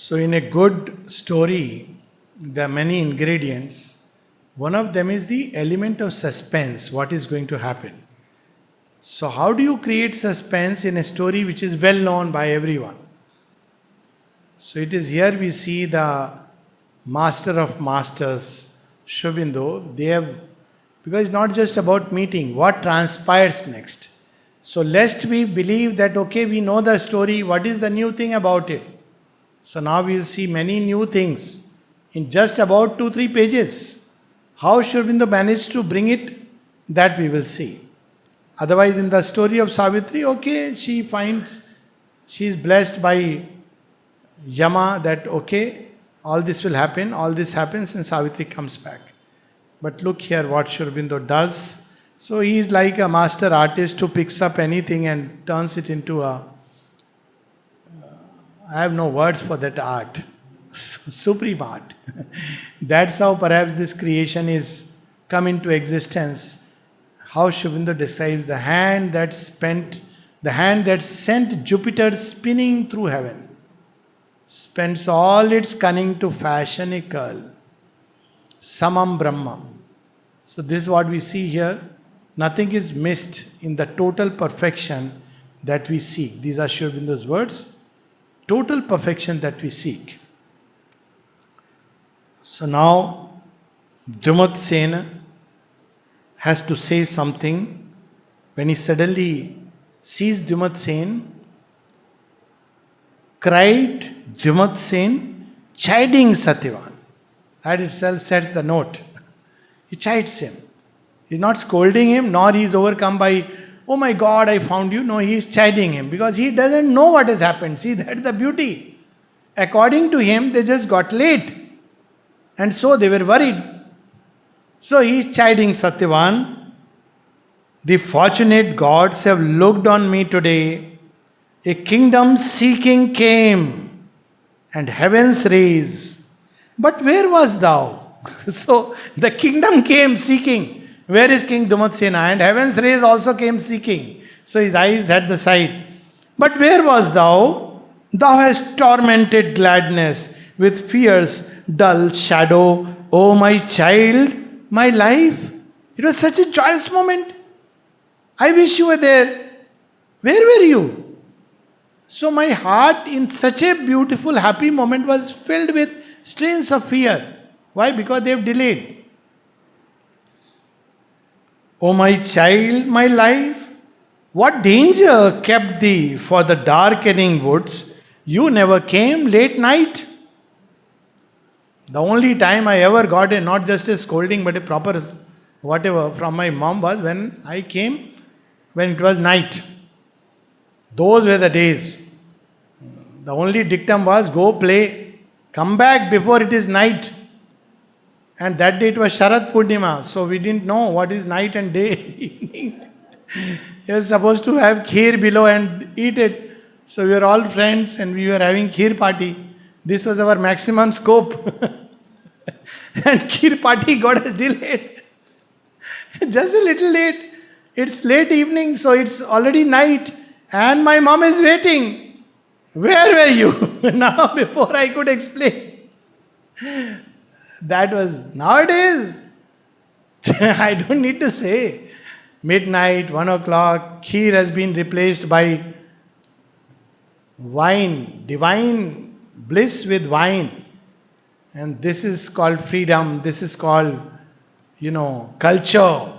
So, in a good story, there are many ingredients. One of them is the element of suspense, what is going to happen. So, how do you create suspense in a story which is well known by everyone? So, it is here we see the master of masters, Shobindo. They have, because it's not just about meeting, what transpires next. So, lest we believe that, okay, we know the story, what is the new thing about it? So, now we will see many new things in just about 2-3 pages. How Shobindo managed to bring it, that we will see. Otherwise, in the story of Savitri, okay, she finds she is blessed by Yama that okay, all this will happen, all this happens, and Savitri comes back. But look here what Shobindo does. So he is like a master artist who picks up anything and turns it into a. I have no words for that art. Supreme art. That's how perhaps this creation is come into existence. How Shobindo describes the hand that sent Jupiter spinning through heaven, spends all its cunning to fashion a curl. Samam Brahma. So this is what we see here. Nothing is missed in the total perfection that we seek. These are Shobindo's words. Total perfection that we seek. So now, Drumadsena has to say something. When he suddenly sees Drumadsen, cried Drumadsen, chiding Satyavan. That itself sets the note. He chides him. He's not scolding him, nor he is overcome by, oh my God, I found you. No, he is chiding him because he doesn't know what has happened. See, that's the beauty. According to him, they just got late. And so they were worried. So he is chiding Satyavan. The fortunate gods have looked on me today. A kingdom seeking came, and heaven's rays. But where was thou? So the kingdom came seeking. Where is King Drumadsena? And heaven's rays also came seeking. So his eyes had the sight. But where was thou? Thou hast tormented gladness with fear's dull shadow. Oh my child, my life. It was such a joyous moment. I wish you were there. Where were you? So my heart in such a beautiful, happy moment was filled with strains of fear. Why? Because they have delayed. O my child, my life, what danger kept thee for the darkening woods? You never came late night. The only time I ever got not just a scolding but a proper whatever from my mom was when I came when it was night. Those were the days. The only dictum was go play, come back before it is night. And that day it was Sharad Purnima, so we didn't know what is night and day, evening. He was supposed to have kheer below and eat it. So we were all friends and we were having kheer party. This was our maximum scope. And kheer party got us delayed. Just a little late. It's late evening, so it's already night. And my mom is waiting. Where were you? Now, before I could explain. That was nowadays. I don't need to say. Midnight, 1 o'clock, kheer has been replaced by wine, divine bliss with wine. And this is called freedom. This is called, culture.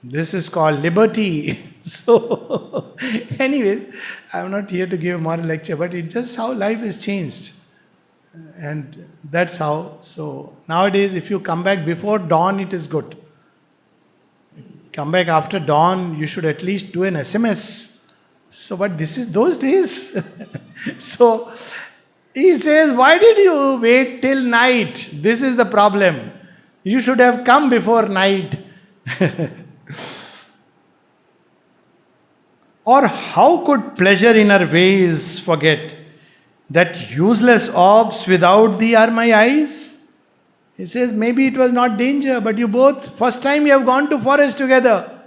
This is called liberty. So, anyways, I'm not here to give a moral lecture, but it's just how life has changed. And that's how. So, nowadays, if you come back before dawn, it is good. Come back after dawn, you should at least do an SMS. So, but this is those days. So, he says, why did you wait till night? This is the problem. You should have come before night. Or how could pleasure in our ways forget that useless orbs without thee are my eyes? He says, maybe it was not danger, but you both, first time you have gone to forest together.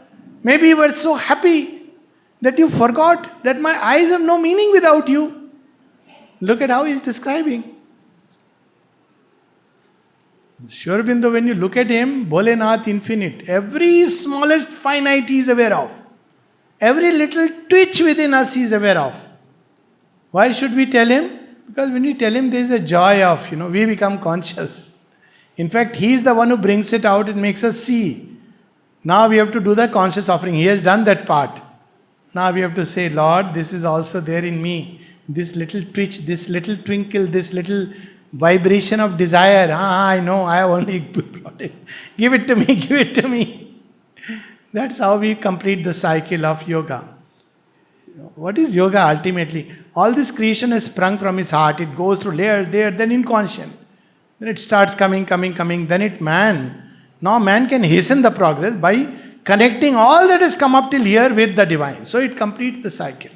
Maybe you were so happy that you forgot that my eyes have no meaning without you. Look at how he's describing. Sri Aurobindo, when you look at him, Bholenath infinite, every smallest finite he is aware of. Every little twitch within us he is aware of. Why should we tell him? Because when we tell him, there is a joy of, we become conscious. In fact, he is the one who brings it out and makes us see. Now we have to do the conscious offering. He has done that part. Now we have to say, Lord, this is also there in me. This little twitch, this little twinkle, this little vibration of desire. I know, I have only brought it. Give it to me, give it to me. That's how we complete the cycle of yoga. What is yoga ultimately? All this creation has sprung from his heart. It goes through layers there, then inconscient. Then it starts coming. Then Now man can hasten the progress by connecting all that has come up till here with the divine. So it completes the cycle.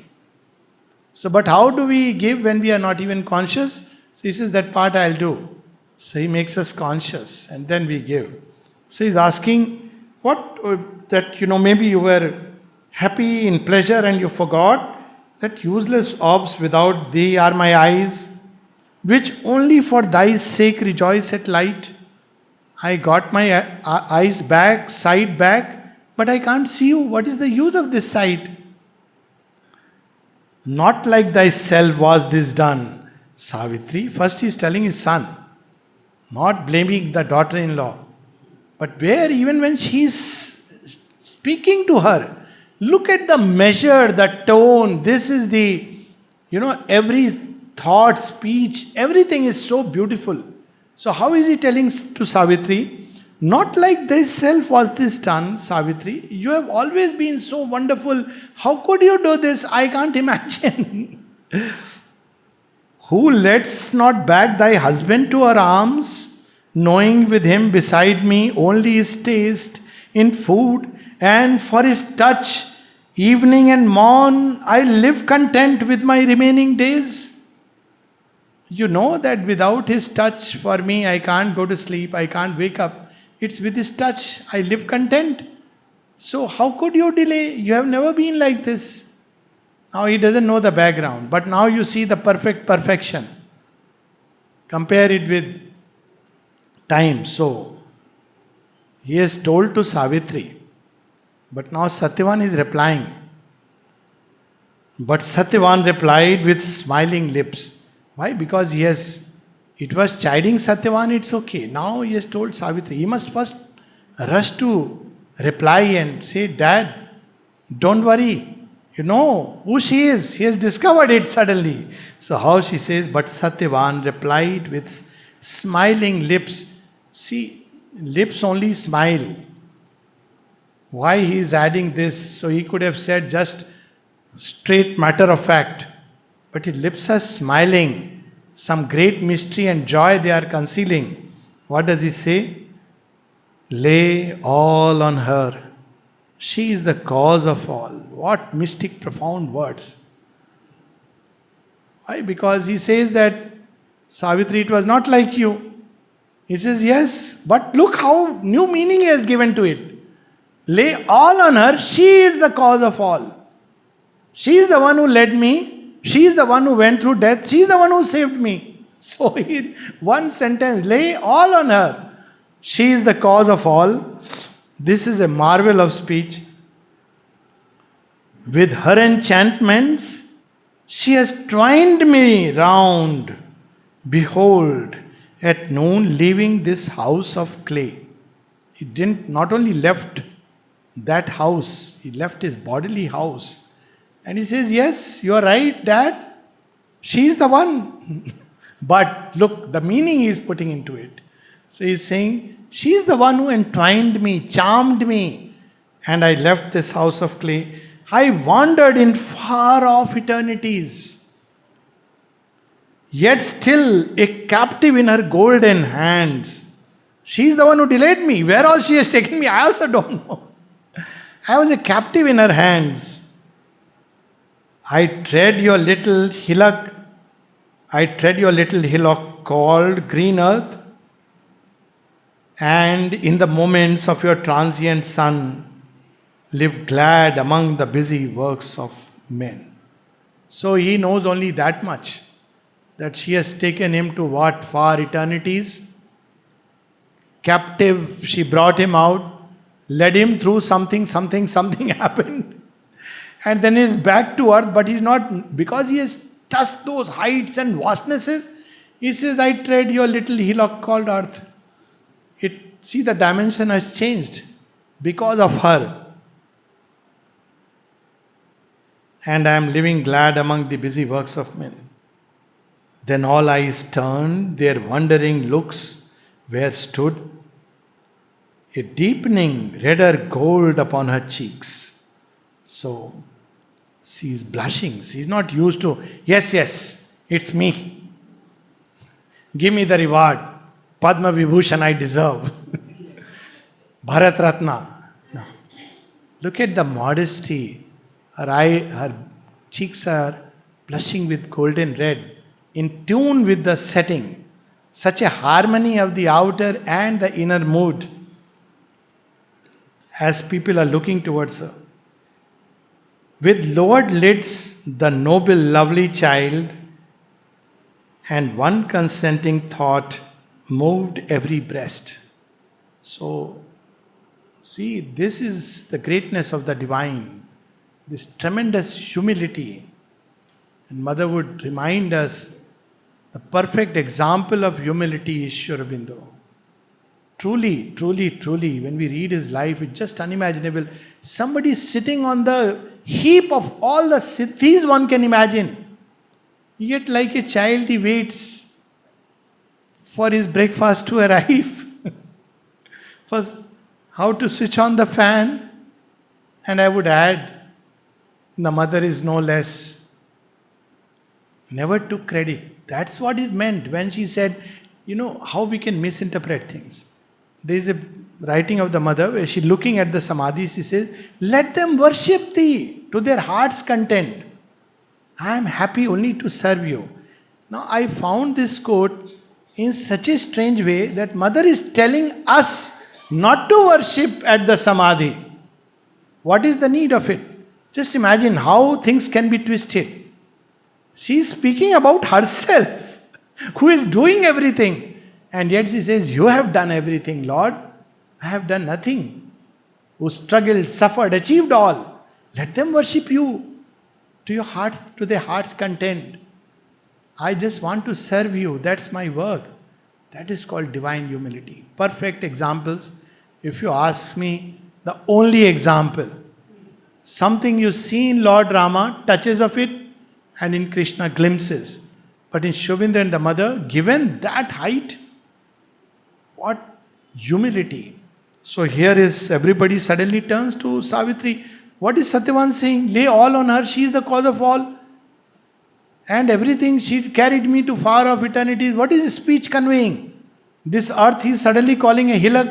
So, but how do we give when we are not even conscious? So he says, that part I'll do. So he makes us conscious and then we give. So he's asking, maybe you were happy in pleasure and you forgot that useless orbs without thee are my eyes, which only for thy sake rejoice at light. I got my eyes back, sight back, but I can't see you. What is the use of this sight? Not like thyself was this done, Savitri. First he is telling his son, not blaming the daughter-in-law. But where even when she is speaking to her, look at the measure, the tone. This is every thought, speech, everything is so beautiful. So how is he telling to Savitri? Not like thyself was this done, Savitri. You have always been so wonderful. How could you do this? I can't imagine. Who lets not back thy husband to her arms, knowing with him beside me only his taste in food, and for his touch, evening and morn, I live content with my remaining days. You know that without his touch for me, I can't go to sleep, I can't wake up. It's with his touch, I live content. So how could you delay? You have never been like this. Now he doesn't know the background, but now you see the perfection. Compare it with time. So he has told to Savitri, but now Satyavan is replying. But Satyavan replied with smiling lips. Why? Because it was chiding Satyavan, it's okay. Now he has told Savitri. He must first rush to reply and say, Dad, don't worry. You know who she is. He has discovered it suddenly. So how she says, but Satyavan replied with smiling lips. See, lips only smile. Why he is adding this? So he could have said just straight matter of fact. But his lips are smiling. Some great mystery and joy they are concealing. What does he say? Lay all on her. She is the cause of all. What mystic, profound words. Why? Because he says that, Savitri, it was not like you. He says, yes, but look how new meaning he has given to it. Lay all on her. She is the cause of all. She is the one who led me. She is the one who went through death. She is the one who saved me. So in one sentence, lay all on her. She is the cause of all. This is a marvel of speech. With her enchantments, she has twined me round. Behold, at noon leaving this house of clay. He didn't not only left that house, he left his bodily house. And he says, yes, you are right, Dad. She is the one. But look, the meaning he is putting into it. So he is saying, she is the one who entwined me, charmed me. And I left this house of clay. I wandered in far off eternities. Yet still a captive in her golden hands. She is the one who delayed me. Where all she has taken me, I also don't know. I was a captive in her hands. I tread your little hillock called green earth, and in the moments of your transient sun, live glad among the busy works of men. So he knows only that much, that she has taken him to what? Far eternities. Captive, she brought him out, led him through something happened. And then he's back to earth, but he's not, because he has touched those heights and vastnesses. He says, I tread your little hillock called earth. See, the dimension has changed because of her. And I am living glad among the busy works of men. Then all eyes turned, their wondering looks where stood a deepening redder gold upon her cheeks. So she is blushing. She is not used to, yes, it's me. Give me the reward. Padma Vibhushan I deserve. Bharat Ratna. No. Look at the modesty. Her cheeks are blushing with golden red, in tune with the setting. Such a harmony of the outer and the inner mood as people are looking towards her. With lowered lids, the noble, lovely child, and one consenting thought moved every breast. So, see, this is the greatness of the divine, this tremendous humility. And Mother would remind us the perfect example of humility is Sri Aurobindo. Truly, when we read his life, it's just unimaginable. Somebody sitting on the heap of all the siddhis one can imagine. Yet, like a child, he waits for his breakfast to arrive. First, how to switch on the fan. And I would add, the mother is no less. Never took credit. That's what is meant when she said, how we can misinterpret things. There is a writing of the mother where she looking at the samadhi, she says, let them worship thee to their heart's content. I am happy only to serve you. Now I found this quote in such a strange way that mother is telling us not to worship at the samadhi. What is the need of it? Just imagine how things can be twisted. She is speaking about herself, who is doing everything. And yet she says, you have done everything, Lord. I have done nothing. Who struggled, suffered, achieved all. Let them worship you to their heart's content. I just want to serve you. That's my work. That is called divine humility. Perfect examples. If you ask me, the only example, something you see in Lord Rama, touches of it, and in Krishna, glimpses. But in Sri Aurobindo and the mother, given that height, what humility. So here is, everybody suddenly turns to Savitri. What is Satyavan saying? Lay all on her, she is the cause of all. And everything, she carried me to far off eternities. What is his speech conveying? This earth he is suddenly calling a hillock.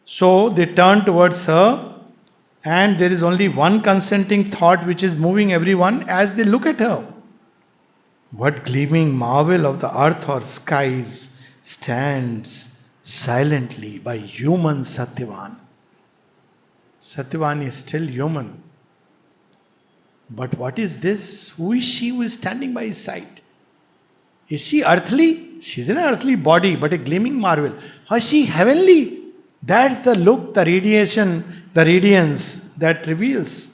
So they turn towards her, and there is only one consenting thought which is moving everyone as they look at her. What gleaming marvel of the earth or skies stands silently by human Satyavan. Satyavan is still human. But what is this? Who is she who is standing by his side? Is she earthly? She's in an earthly body, but a gleaming marvel. Or is she heavenly? That's the look, the radiation, the radiance that reveals.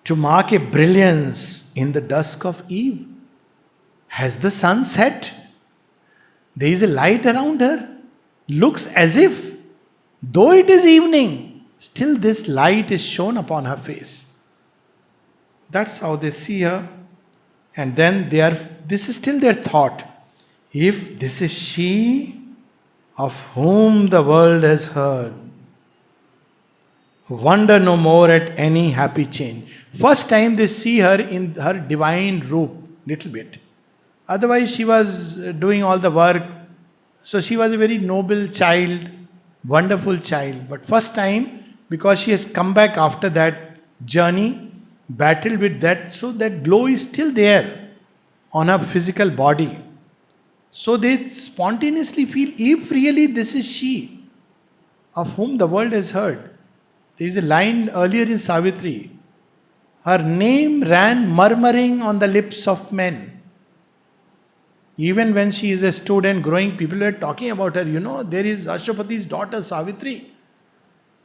To mark a brilliance in the dusk of eve. Has the sun set? There is a light around her. Looks as if, though it is evening, still this light is shone upon her face. That's how they see her. And then this is still their thought. If this is she of whom the world has heard, wonder no more at any happy change. First time they see her in her divine roop, little bit. Otherwise she was doing all the work. So she was a very noble child, wonderful child. But first time, because she has come back after that journey, battled with that, so that glow is still there on her physical body. So they spontaneously feel, if really this is she of whom the world has heard. There is a line earlier in Savitri. Her name ran murmuring on the lips of men. Even when she is a student growing, people were talking about her. There is Ashwapati's daughter, Savitri.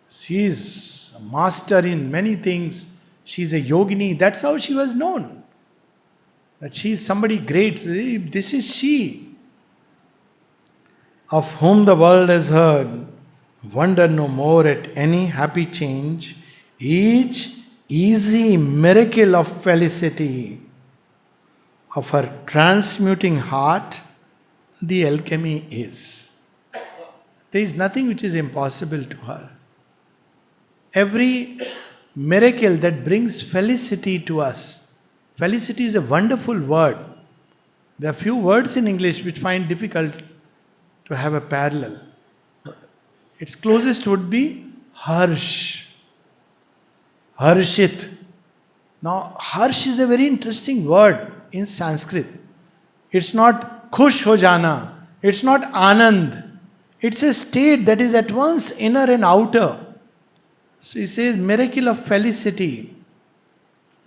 She is a master in many things. She is a yogini. That's how she was known. That she is somebody great. This is she, of whom the world has heard. Wonder no more at any happy change. Each easy miracle of felicity of her transmuting heart, the alchemy is. There is nothing which is impossible to her. Every miracle that brings felicity to us. Felicity is a wonderful word. There are few words in English which find difficult to have a parallel. Its closest would be harsh. Harshit. Now, harsh is a very interesting word in Sanskrit. It's not khush ho jana. It's not anand. It's a state that is at once inner and outer. So he says miracle of felicity.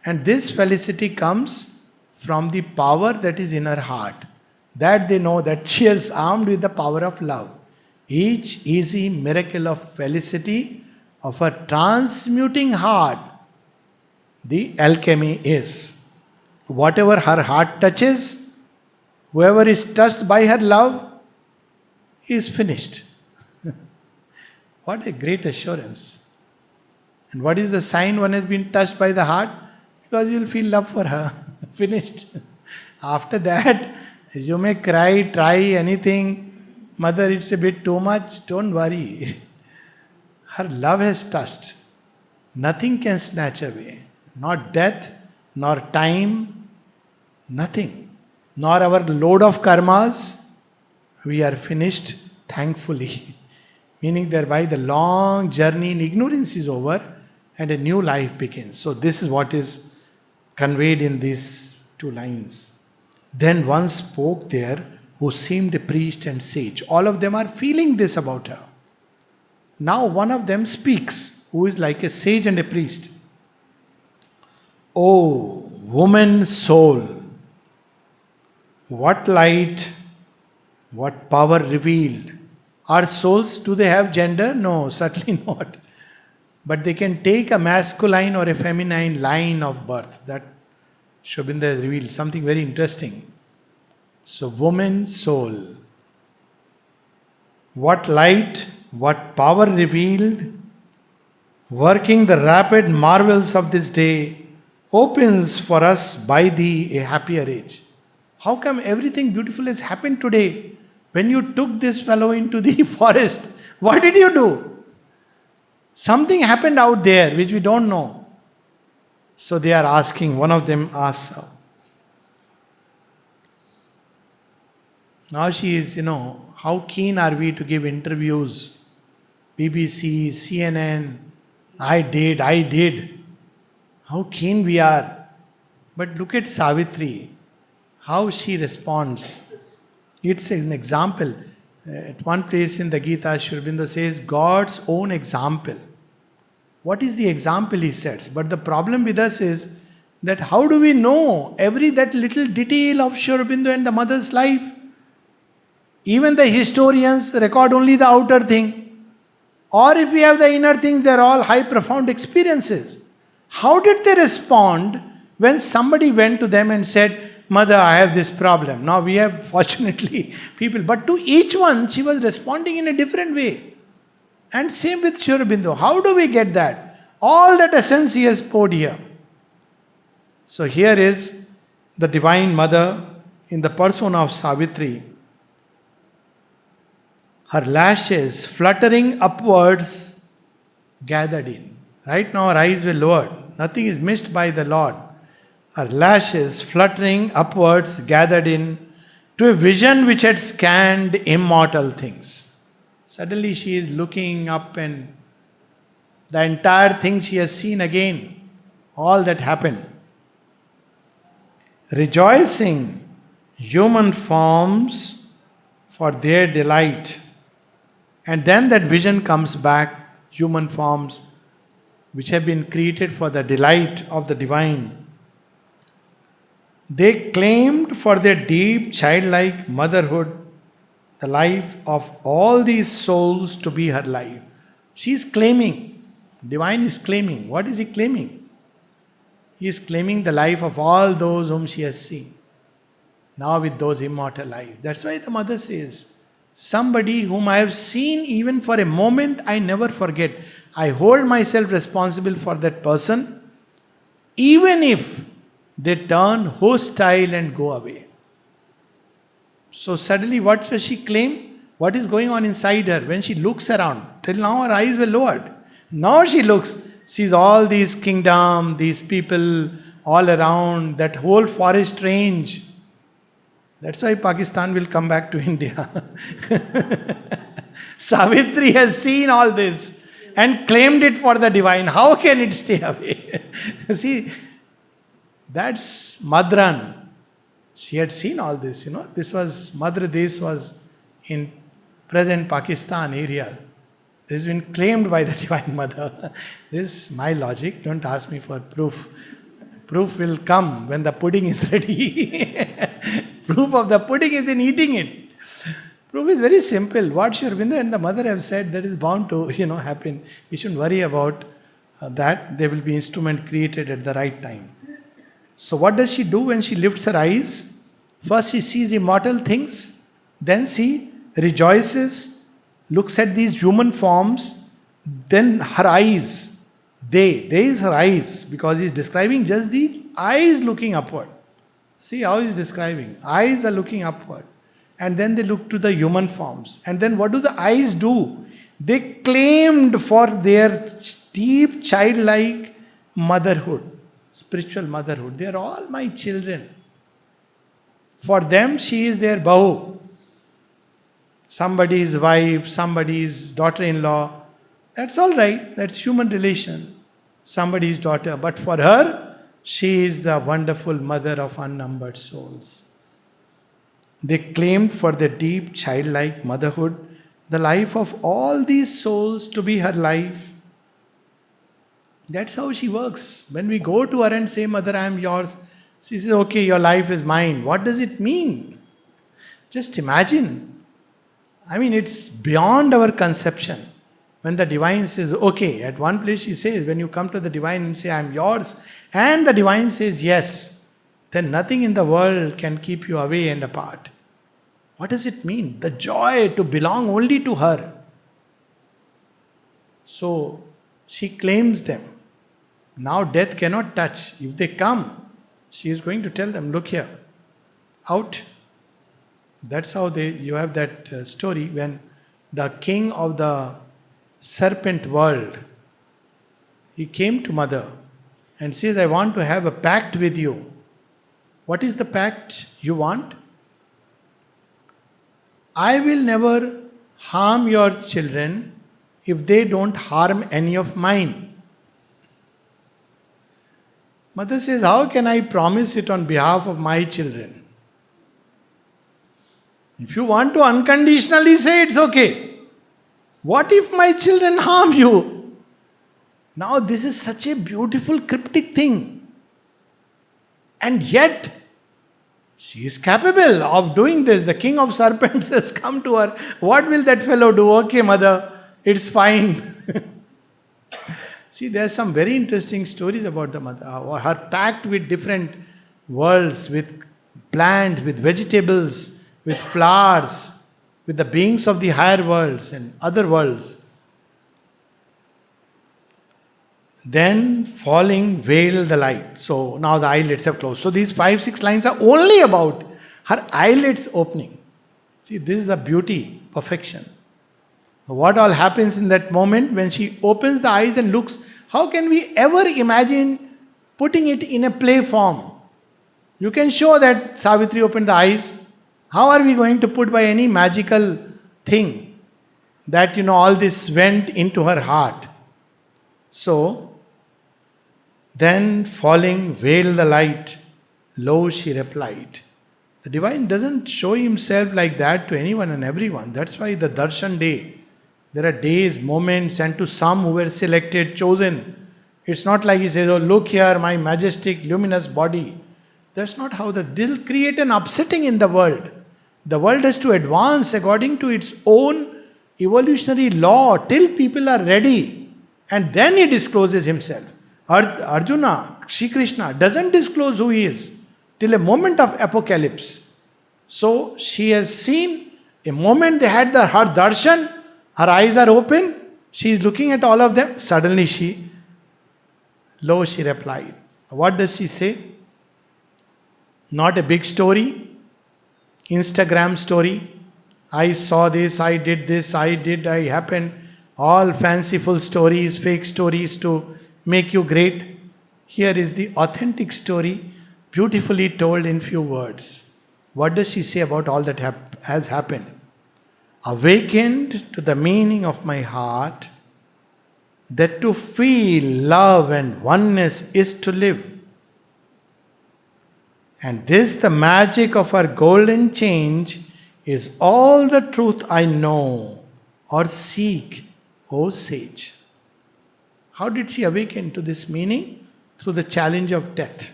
And this felicity comes from the power that is in her heart. That they know that she is armed with the power of love. Each easy miracle of felicity of her transmuting heart, the alchemy is. Whatever her heart touches, whoever is touched by her love, is finished. What a great assurance. And what is the sign one has been touched by the heart? Because you will feel love for her. Finished. After that, you may cry, try anything. Mother, it's a bit too much. Don't worry. Her love has touched. Nothing can snatch away. Not death, nor time, nothing. Nor our load of karmas. We are finished, thankfully. Meaning thereby the long journey in ignorance is over and a new life begins. So this is what is conveyed in these two lines. Then one spoke there who seemed a priest and sage. All of them are feeling this about her. Now one of them speaks, who is like a sage and a priest. Oh, woman soul, what light, what power revealed. Our souls, do they have gender? No, certainly not. But they can take a masculine or a feminine line of birth. That Sri Aurobindo has revealed something very interesting. So, woman soul, what light, what power revealed, working the rapid marvels of this day, opens for us by thee a happier age. How come everything beautiful has happened today? When you took this fellow into the forest, what did you do? Something happened out there which we don't know. So they are asking, one of them asks, now she is, how keen are we to give interviews? BBC, CNN, I did. How keen we are. But look at Savitri, how she responds. It's an example. At one place in the Gita, Sri Aurobindo says, God's own example. What is the example he sets? But the problem with us is that how do we know that little detail of Sri Aurobindo and the mother's life? Even the historians record only the outer thing. Or if we have the inner things, they are all high profound experiences. How did they respond when somebody went to them and said, Mother, I have this problem. Now we have fortunately people, but to each one she was responding in a different way. And same with Sri Aurobindo. How do we get that? All that essence he has poured here. So here is the Divine Mother in the person of Savitri. Her lashes fluttering upwards gathered in. Right now her eyes were lowered. Nothing is missed by the Lord. Her lashes fluttering upwards gathered in to a vision which had scanned immortal things. Suddenly she is looking up and the entire thing she has seen again. All that happened. Rejoicing human forms for their delight. And then that vision comes back, human forms. which have been created for the delight of the divine. They claimed for their deep childlike motherhood the life of all these souls to be her life. She is claiming, divine is claiming. What is he claiming? He is claiming the life of all those whom she has seen. Now with those immortal eyes. That's why the mother says, somebody whom I have seen even for a moment, I never forget. I hold myself responsible for that person, even if they turn hostile and go away. So suddenly what does she claim? What is going on inside her when she looks around? Till now her eyes were lowered. Now she looks, sees all these kingdom, these people all around, that whole forest range. That's why Pakistan will come back to India. Savitri has seen all this and claimed it for the divine. How can it stay away? See, that's Madran. She had seen all this, This was, Madhra Desh was in present Pakistan area. This has been claimed by the Divine Mother. This is my logic. Don't ask me for proof. Proof will come when the pudding is ready. Proof of the pudding is in eating it. Proof is very simple. What Sri Aurobindo and the mother have said, that is bound to, happen. We shouldn't worry about that. There will be instrument created at the right time. So what does she do when she lifts her eyes? First she sees immortal things. Then she rejoices, looks at these human forms. Then her eyes, there is her eyes, because he is describing just the eyes looking upward. See how he is describing. Eyes are looking upward. And then they look to the human forms. And then what do the eyes do? They claimed for their deep childlike motherhood, spiritual motherhood. They are all my children. For them, she is their bahu. Somebody's wife, somebody's daughter-in-law. That's all right. That's human relation. Somebody's daughter. But for her, she is the wonderful mother of unnumbered souls. They claimed for their deep childlike motherhood the life of all these souls to be her life. That's how she works. When we go to her and say, Mother, I am yours, she says, okay, your life is mine. What does it mean? Just imagine. It's beyond our conception. When the divine says, okay, at one place she says, when you come to the divine and say, I am yours, and the divine says, yes, then nothing in the world can keep you away and apart. What does it mean? The joy to belong only to her. So, she claims them. Now death cannot touch. If they come, she is going to tell them, look here, out. That's how you have that story when the king of the serpent world, he came to mother and says, I want to have a pact with you. What is the pact you want? I will never harm your children if they don't harm any of mine. Mother says, how can I promise it on behalf of my children? If you want to unconditionally say, it's okay. What if my children harm you? Now this is such a beautiful cryptic thing. And yet, she is capable of doing this. The king of serpents has come to her. What will that fellow do? Okay, mother, it's fine. See, there are some very interesting stories about the mother. Her pact with different worlds, with plants, with vegetables, with flowers, with the beings of the higher worlds and other worlds. Then falling veil the light. So now the eyelids have closed. So these 5-6 lines are only about her eyelids opening. See, this is the beauty, perfection. What all happens in that moment when she opens the eyes and looks? How can we ever imagine putting it in a play form? You can show that Savitri opened the eyes. How are we going to put by any magical thing that, all this went into her heart? So, then falling veil the light, lo, she replied. The divine doesn't show himself like that to anyone and everyone. That's why the darshan day, there are days, moments, and to some who were selected, chosen, It's not like he says, oh, look here, my majestic, luminous body. That's not how they'll create an upsetting in the world. The world has to advance according to its own evolutionary law till people are ready. And then he discloses himself. Arjuna, Shri Krishna, doesn't disclose who he is till a moment of apocalypse. So she has seen a moment they had her darshan, her eyes are open, she is looking at all of them. Suddenly she replied. What does she say? Not a big story, Instagram story. I saw this, I did this, I happened. All fanciful stories, fake stories to make you great. Here is the authentic story, beautifully told in few words. What does she say about all that has happened? Awakened to the meaning of my heart, that to feel love and oneness is to live. And this, the magic of our golden change, is all the truth I know or seek, O sage. How did she awaken to this meaning? Through the challenge of death.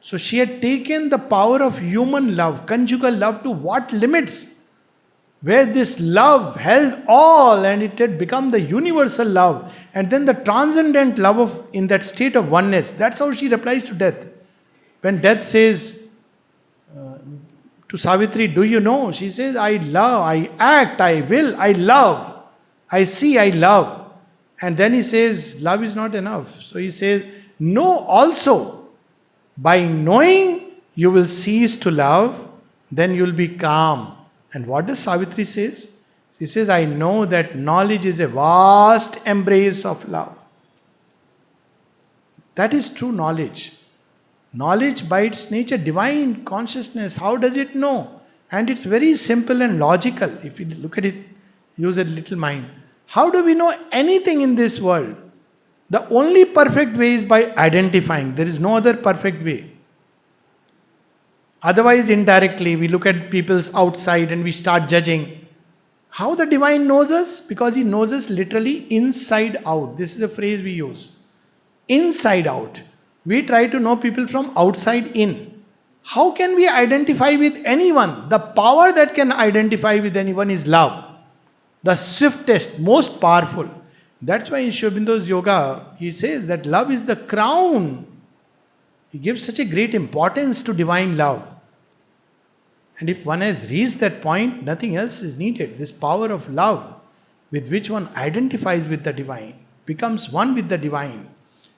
So she had taken the power of human love, conjugal love, to what limits? Where this love held all and it had become the universal love, and then the transcendent love of in that state of oneness. That's how she replies to death. When death says to Savitri, do you know? She says, I love, I act, I will, I love. I see, I love. And then he says, love is not enough. So he says, know also. By knowing you will cease to love, then you will be calm. And what does Savitri says? She says, I know that knowledge is a vast embrace of love. That is true knowledge. Knowledge by its nature, divine consciousness, how does it know? And it's very simple and logical. If you look at it, use a little mind. How do we know anything in this world? The only perfect way is by identifying. There is no other perfect way. Otherwise, indirectly, we look at people's outside and we start judging. How the divine knows us? Because he knows us literally inside out. This is a phrase we use. Inside out. We try to know people from outside in. How can we identify with anyone? The power that can identify with anyone is love. The swiftest, most powerful. That's why in Sri Aurobindo's yoga, he says that love is the crown. He gives such a great importance to divine love. And if one has reached that point, nothing else is needed. This power of love with which one identifies with the divine, becomes one with the divine.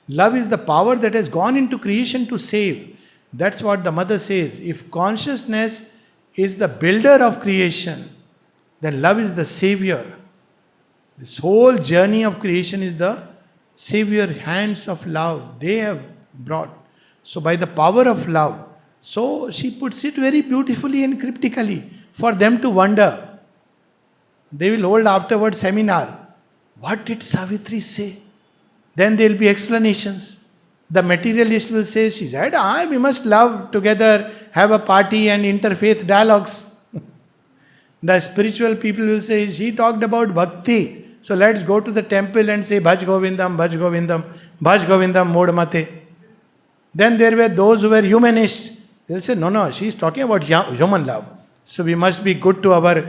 Love is the power that has gone into creation to save. That's what the mother says. If consciousness is the builder of creation, then love is the savior. This whole journey of creation is the savior hands of love. They have brought. So by the power of love, so she puts it very beautifully and cryptically for them to wonder. They will hold afterward seminar. What did Savitri say? Then there will be explanations. The materialist will say, she said, we must love together, have a party and interfaith dialogues. The spiritual people will say, she talked about bhakti. So let's go to the temple and say, Bhaj Govindam, Bhaj Govindam, Bhaj Govindam, Mod Mate. Then there were those who were humanists. They'll say, no, she's talking about human love. So we must be good to our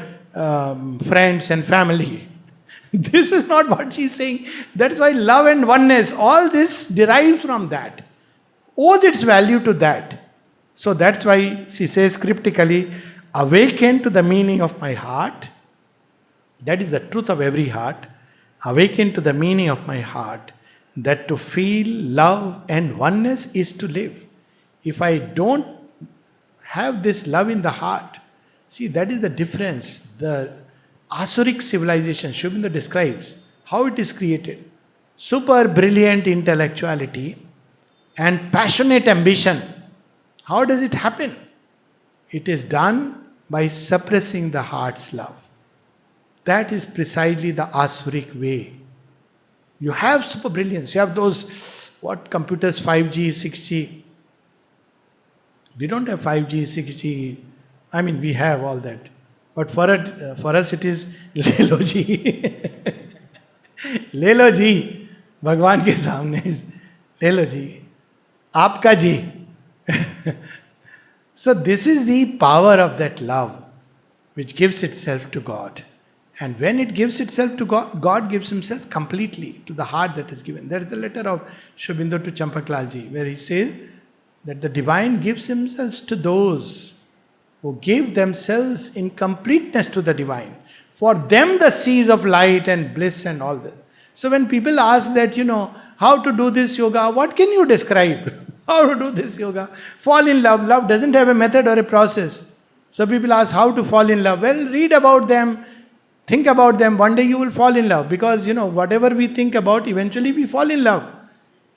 friends and family. This is not what she's saying. That's why love and oneness, all this derives from that. Owes its value to that. So that's why she says cryptically, awaken to the meaning of my heart. That is the truth of every heart. Awaken to the meaning of my heart. That to feel love and oneness is to live. If I don't have this love in the heart, see, that is the difference. The Asuric civilization, Sri Aurobindo describes how it is created. Super brilliant intellectuality and passionate ambition. How does it happen? It is done by suppressing the heart's love. That is precisely the Asuric way. You have super brilliance. You have those, computers, 5G, 6G. We don't have 5G, 6G. We have all that. But for us it is Lelo ji. Lelo ji. भगवान के सामने ले लो जी, आपका जी. So this is the power of that love which gives itself to God. And when it gives itself to God, God gives himself completely to the heart that is given. That's the letter of Shri Aurobindo to Champaklalji, where he says that the divine gives himself to those who give themselves in completeness to the divine. For them the seas of light and bliss and all this. So when people ask that, how to do this yoga, what can you describe? How to do this yoga? Fall in love. Love doesn't have a method or a process. So people ask how to fall in love. Well, read about them, think about them. One day you will fall in love, because whatever we think about, eventually we fall in love.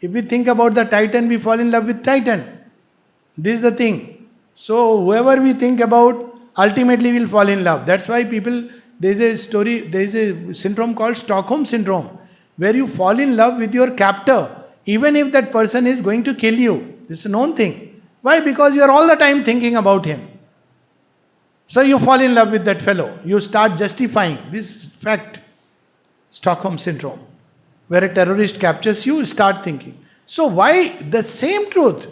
If we think about the Titan, we fall in love with Titan. This is the thing. So whoever we think about, ultimately will fall in love. That's why there's a syndrome called Stockholm syndrome, where you fall in love with your captor, even if that person is going to kill you. This is a known thing. Why? Because you are all the time thinking about him. So you fall in love with that fellow. You start justifying this fact. Stockholm syndrome. Where a terrorist captures you, start thinking. So why the same truth?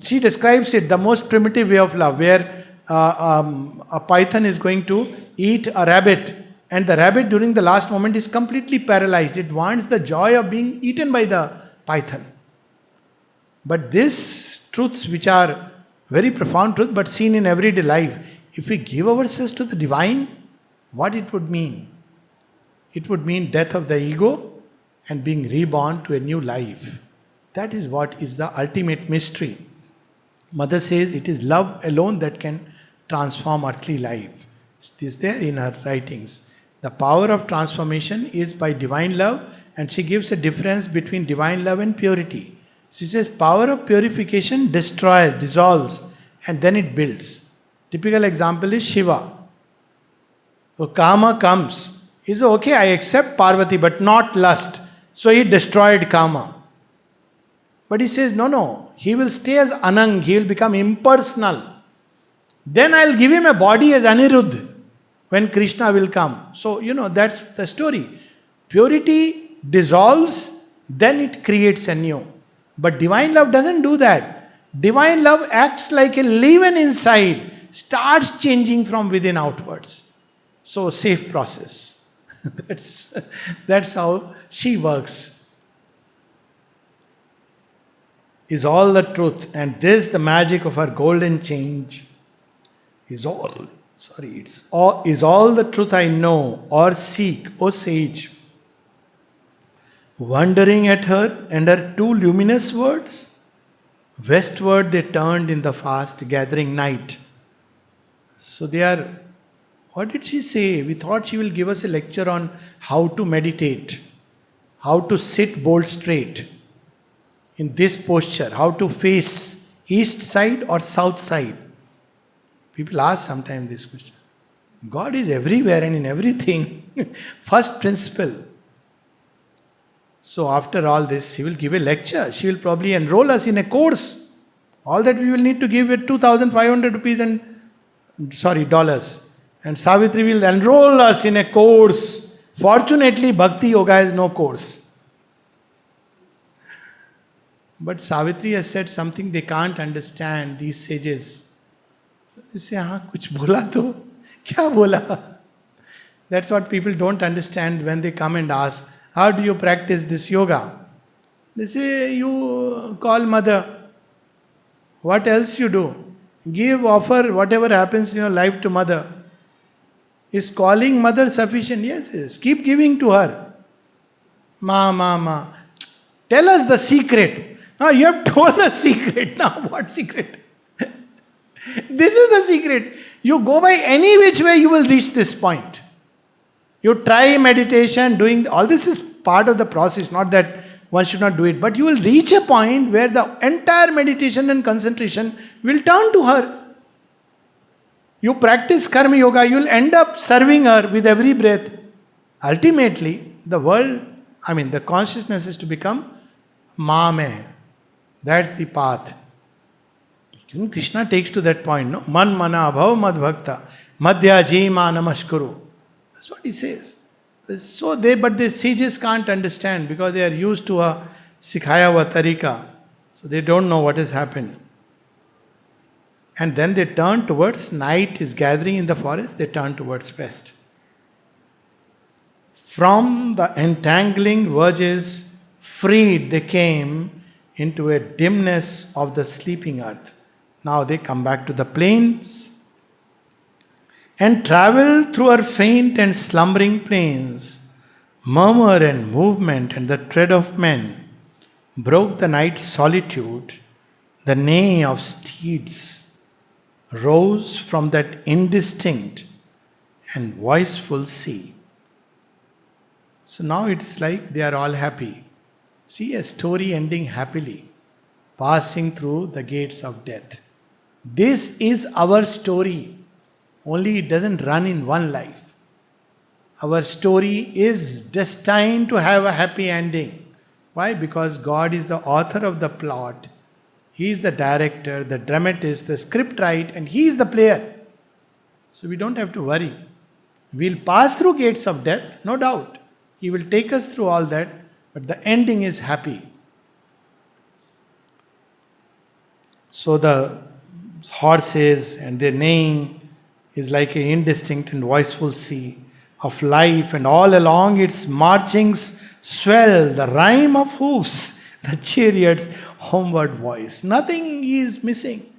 She describes it, the most primitive way of love, where a python is going to eat a rabbit, and the rabbit during the last moment is completely paralyzed. It wants the joy of being eaten by the python. But these truths, which are very profound truths, but seen in everyday life, if we give ourselves to the divine, what it would mean? It would mean death of the ego and being reborn to a new life. That is what is the ultimate mystery. Mother says it is love alone that can transform earthly life. It is there in her writings. The power of transformation is by divine love, and she gives a difference between divine love and purity. She says power of purification destroys, dissolves, and then it builds. Typical example is Shiva. So Kama comes. He says, okay, I accept Parvati, but not lust. So he destroyed Kama. But he says, no, he will stay as Anang, he will become impersonal. Then I'll give him a body as Aniruddha when Krishna will come. So, that's the story. Purity dissolves, then it creates anew. But divine love doesn't do that. Divine love acts like a leaven inside, starts changing from within outwards. So, safe process. That's how she works. Is all the truth, and this the magic of her golden change. Is all the truth I know or seek, O sage. Wondering at her and her two luminous words, westward they turned in the fast gathering night. So they are, what did she say? We thought she will give us a lecture on how to meditate, how to sit bolt straight in this posture, how to face east side or south side. People ask sometimes this question. God is everywhere and in everything. First principle. So after all this, she will give a lecture. She will probably enroll us in a course. All that we will need to give it 2,500 rupees dollars. And Savitri will enroll us in a course. Fortunately, Bhakti Yoga has no course. But Savitri has said something they can't understand, these sages. So they say, kuch bola to? Kya bola? That's what people don't understand when they come and ask, how do you practice this yoga? They say, you call mother. What else you do? Give, offer, whatever happens in your life to mother. Is calling mother sufficient? Yes. Keep giving to her. Ma. Tell us the secret. Now you have told the secret. Now what secret? This is the secret. You go by any which way, you will reach this point. You try meditation, doing all this is part of the process, not that one should not do it. But you will reach a point where the entire meditation and concentration will turn to her. You practice karma yoga, you will end up serving her with every breath. Ultimately, the consciousness is to become Mame. That's the path. Krishna takes to that point, no? Man mana abhav mad bhakta madhya jima namaskuru. That's what he says. But the sages can't understand because they are used to a Sikhaya Vatarika. So they don't know what has happened. And then they turn towards, night is gathering in the forest, they turn towards west. From the entangling verges, freed they came into a dimness of the sleeping earth. Now they come back to the plains and travel through our faint and slumbering plains. Murmur and movement and the tread of men broke the night's solitude. The neigh of steeds rose from that indistinct and voiceful sea. So now it's like they are all happy. See a story ending happily, passing through the gates of death. This is our story, only it doesn't run in one life. Our story is destined to have a happy ending. Why? Because God is the author of the plot. He is the director, the dramatist, the scriptwriter, and He is the player. So we don't have to worry. We'll pass through gates of death, no doubt. He will take us through all that, but the ending is happy. So the horses and their neighing is like an indistinct and voiceful sea of life, and all along its marchings swell the rhyme of hoofs, the chariot's homeward voice. Nothing is missing.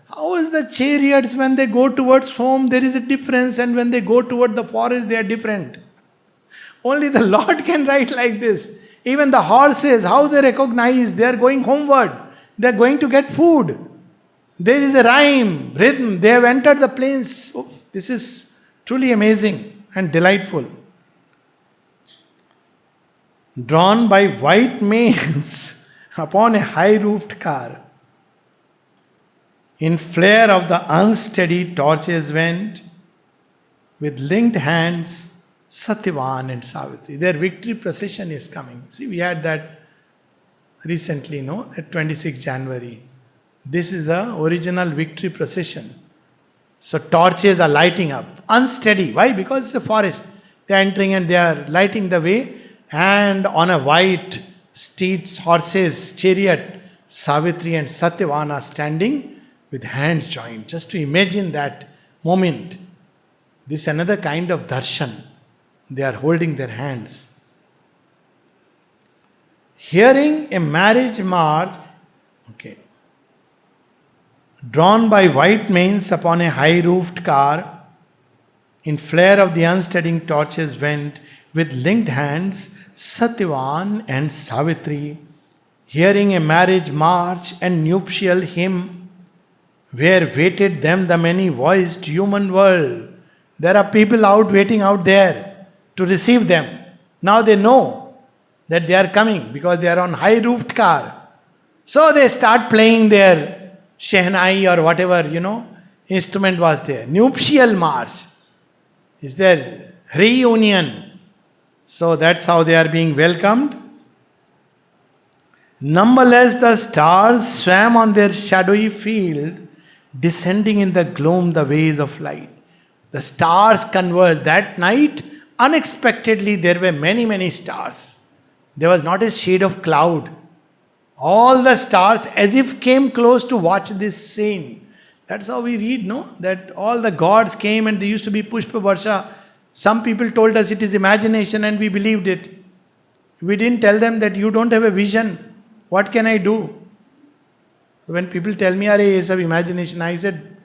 How is the chariots when they go towards home, there is a difference, and when they go toward the forest, they are different. Only the Lord can write like this. Even the horses, how they recognize they are going homeward. They are going to get food. There is a rhyme, rhythm. They have entered the plains. Oh, this is truly amazing and delightful. Drawn by white manes upon a high-roofed car, in flare of the unsteady torches went, with linked hands, Satyavan and Savitri. Their victory procession is coming. See, we had that recently, no? That 26th January. This is the original victory procession. So torches are lighting up. Unsteady. Why? Because it's a forest. They are entering and they are lighting the way. And on a white steed's horses, chariot, Savitri and Satyavan are standing with hands joined. Just to imagine that moment. This is another kind of darshan. They are holding their hands. Hearing a marriage march, drawn by white manes upon a high-roofed car, in flare of the unsteady torches went, with linked hands, Satyavan and Savitri, hearing a marriage march and nuptial hymn, where waited them the many-voiced human world. There are people out waiting out there to receive them. Now they know that they are coming because they are on high-roofed car. So they start playing their shehnai or whatever, instrument was there. Nuptial march. Is there reunion? So that's how they are being welcomed. Numberless the stars swam on their shadowy field, descending in the gloom the ways of light. The stars converged. That night, unexpectedly, there were many, many stars. There was not a shade of cloud. All the stars as if came close to watch this scene. That's how we read, no? That all the gods came and they used to be Pushpa Varsha. Some people told us it is imagination and we believed it. We didn't tell them that you don't have a vision. What can I do? When people tell me, "Arey, ye sab imagination," I said,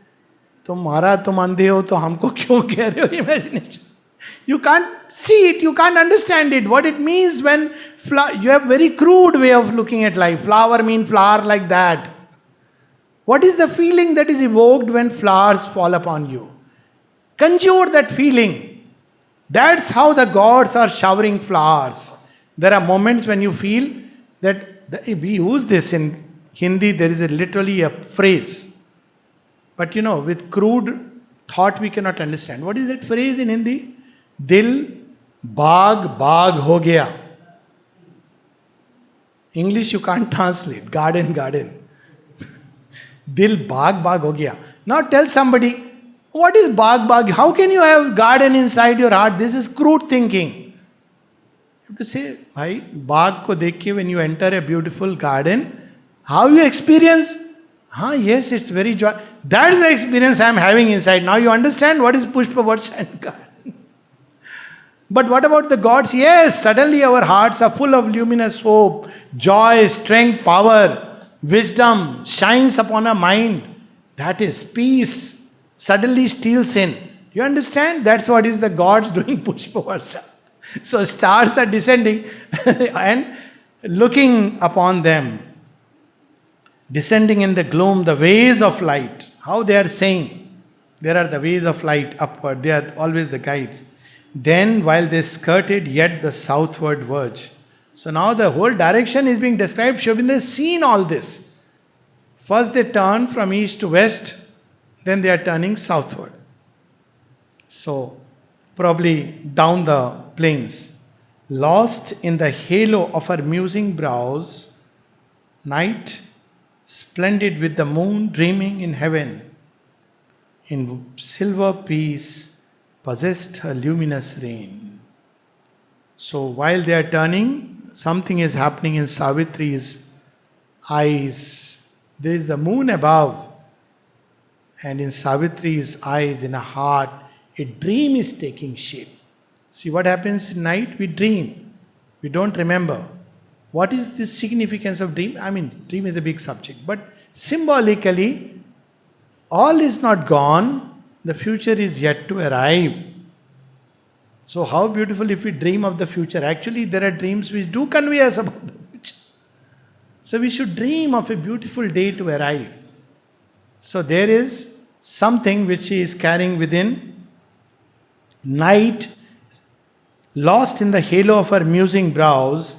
"Tumhara tum andhe ho, to humko kyun keh rahe ho imagination?" You can't see it, you can't understand it. What it means when you have very crude way of looking at life. Flower means flower like that. What is the feeling that is evoked when flowers fall upon you? Conjure that feeling. That's how the gods are showering flowers. There are moments when you feel that we use this in Hindi, there is literally a phrase. But with crude thought we cannot understand. What is that phrase in Hindi? Dil baag baag ho gaya. English you can't translate. Garden, garden. Dil baag baag ho gaya. Now tell somebody, what is baag baag? How can you have garden inside your heart? This is crude thinking. To say, भाई बाग को देख के when you enter a beautiful garden, how you experience? Yes, it's very joy. That's the experience I am having inside. Now you understand what is Pushpa Varsha and garden. But what about the gods? Yes, suddenly our hearts are full of luminous hope, joy, strength, power, wisdom shines upon our mind. That is peace. Suddenly steals in. You understand? That's what is the gods doing Pushpa Varsha. So stars are descending and looking upon them. Descending in the gloom, the ways of light. How they are saying, there are the ways of light upward. They are always the guides. Then while they skirted yet the southward verge. So now the whole direction is being described. Sri Aurobindo has seen all this. First they turn from east to west, then they are turning southward. So probably down the plains. Lost in the halo of her musing brows, night, splendid with the moon dreaming in heaven, in silver peace possessed her luminous reign. So while they are turning, something is happening in Savitri's eyes. There is the moon above, and in Savitri's eyes, in her heart, a dream is taking shape. See what happens at night? We dream. We don't remember. What is the significance of dream? I mean, dream is a big subject. But symbolically, all is not gone. The future is yet to arrive. So how beautiful if we dream of the future. Actually, there are dreams which do convey us about the future. So we should dream of a beautiful day to arrive. So there is something which she is carrying within. Night, lost in the halo of her musing brows,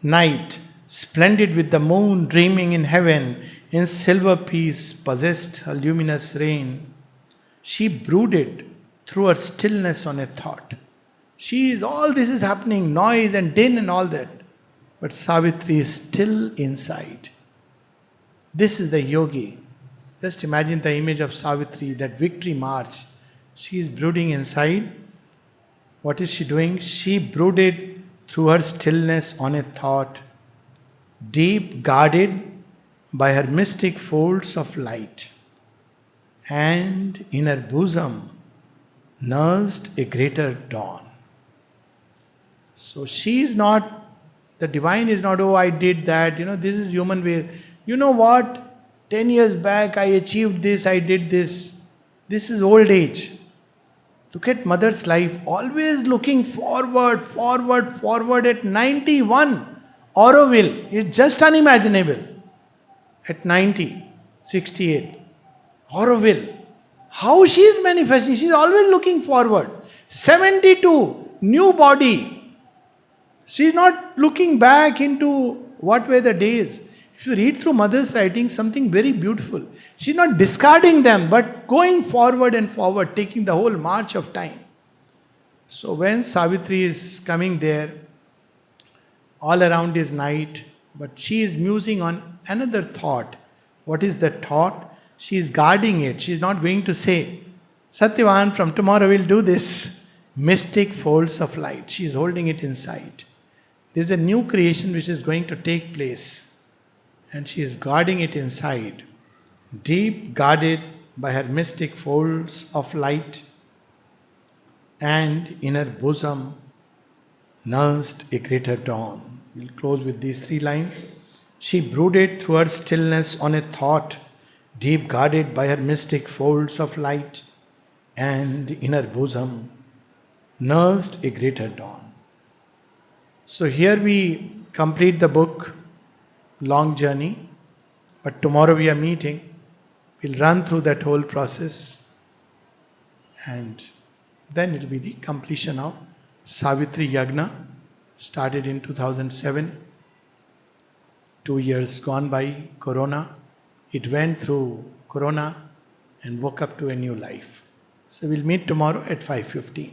night, splendid with the moon dreaming in heaven, in silver peace possessed her luminous reign. She brooded through her stillness on a thought. All this is happening, noise and din and all that. But Savitri is still inside. This is the yogi. Just imagine the image of Savitri, that victory march. She is brooding inside. What is she doing? She brooded through her stillness on a thought, deep guarded by her mystic folds of light, and in her bosom nursed a greater dawn. So she is not, the divine is not, oh, I did that, this is human way. You know what? 10 years back I achieved this, I did this. This is old age. Look at mother's life, always looking forward, forward, forward. At 91, Auroville is just unimaginable. At 90, 68, Auroville. How she is manifesting, she is always looking forward. 72, new body. She is not looking back into what were the days. If you read through mother's writing, something very beautiful. She is not discarding them, but going forward and forward, taking the whole march of time. So when Savitri is coming there, all around is night, but she is musing on another thought. What is that thought? She is guarding it. She is not going to say, Satyavan, from tomorrow we'll do this. Mystic folds of light. She is holding it inside. There is a new creation which is going to take place. And she is guarding it inside, deep guarded by her mystic folds of light, and in her bosom nursed a greater dawn. We'll close with these 3 lines. She brooded through her stillness on a thought, deep guarded by her mystic folds of light, and in her bosom nursed a greater dawn. So here we complete the book. Long journey, but tomorrow we are meeting. We'll run through that whole process, and then it will be the completion of Savitri Yagna, started in 2007. 2 years gone by Corona. It went through Corona and woke up to a new life. So we'll meet tomorrow at 5:15.